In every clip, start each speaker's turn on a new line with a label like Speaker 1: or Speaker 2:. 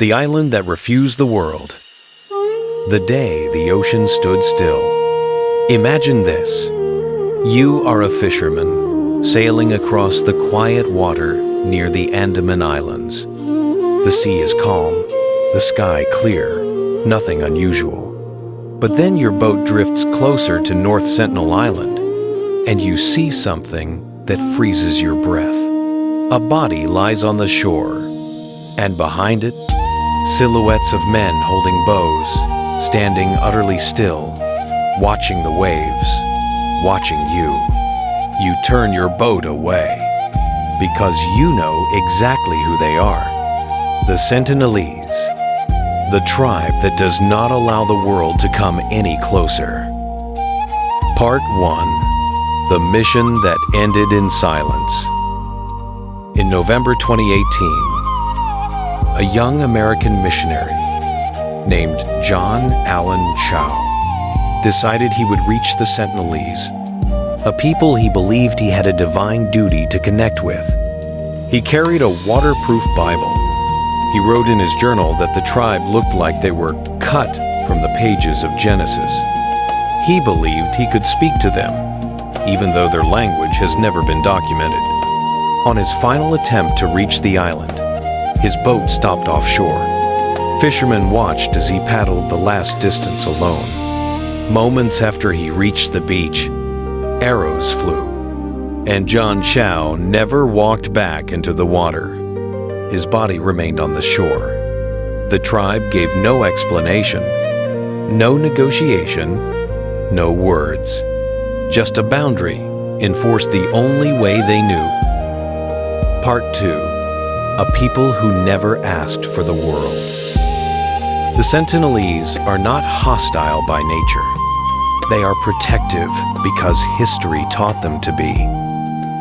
Speaker 1: The island that refused the world. The day the ocean stood still. Imagine this. You are a fisherman sailing across the quiet water near the Andaman Islands. The sea is calm, the sky clear, nothing unusual. But then your boat drifts closer to North Sentinel Island, and you see something that freezes your breath. A body lies on the shore, and behind it, silhouettes of men holding bows, standing utterly still, watching the waves, watching you. You turn your boat away, because you know exactly who they are. The Sentinelese, the tribe that does not allow the world to come any closer. Part 1. The mission that ended in silence. In November 2018, a young American missionary named John Allen Chow decided he would reach the Sentinelese, a people he believed he had a divine duty to connect with. He carried a waterproof Bible. He wrote in his journal that the tribe looked like they were cut from the pages of Genesis. He believed he could speak to them, even though their language has never been documented. On his final attempt to reach the island, his boat stopped offshore. Fishermen watched as he paddled the last distance alone. Moments after he reached the beach, arrows flew, and John Chow never walked back into the water. His body remained on the shore. The tribe gave no explanation, no negotiation, no words. Just a boundary enforced the only way they knew. Part 2. A people who never asked for the world. The Sentinelese are not hostile by nature. They are protective because history taught them to be.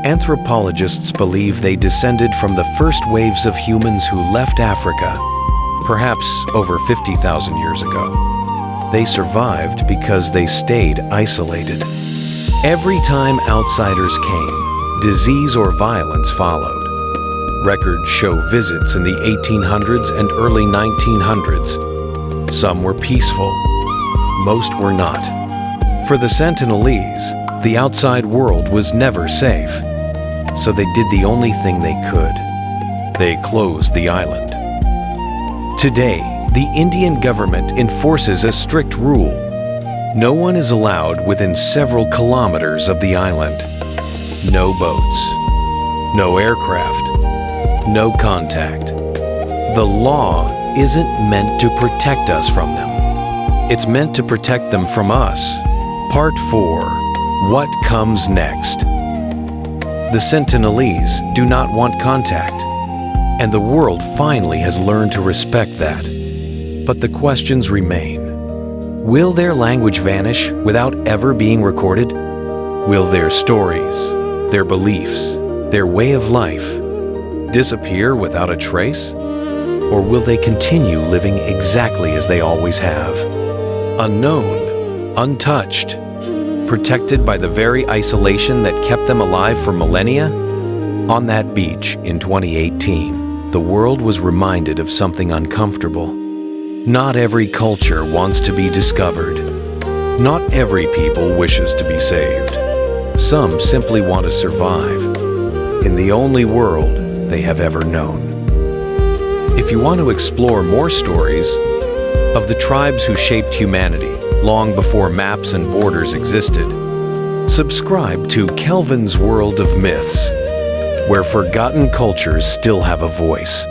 Speaker 1: Anthropologists believe they descended from the first waves of humans who left Africa, perhaps over 50,000 years ago. They survived because they stayed isolated. Every time outsiders came, disease or violence followed. Records show visits in the 1800s and early 1900s. Some were peaceful, most were not. For the Sentinelese, the outside world was never safe, so they did the only thing they could. They closed the island. Today, the Indian government enforces a strict rule. No one is allowed within several kilometers of the island. No boats, no aircraft, no contact. The law isn't meant to protect us from them. It's meant to protect them from us. Part 4. What comes next? The Sentinelese do not want contact, and the world finally has learned to respect that. But the questions remain. Will their language vanish without ever being recorded? Will their stories, their beliefs, their way of life disappear without a trace? Or will they continue living exactly as they always have? Unknown, untouched, protected by the very isolation that kept them alive for millennia? On that beach in 2018, the world was reminded of something uncomfortable. Not every culture wants to be discovered. Not every people wishes to be saved. Some simply want to survive in the only world they have ever known. If you want to explore more stories of the tribes who shaped humanity long before maps and borders existed, subscribe to Kelvin's World of Myths, where forgotten cultures still have a voice.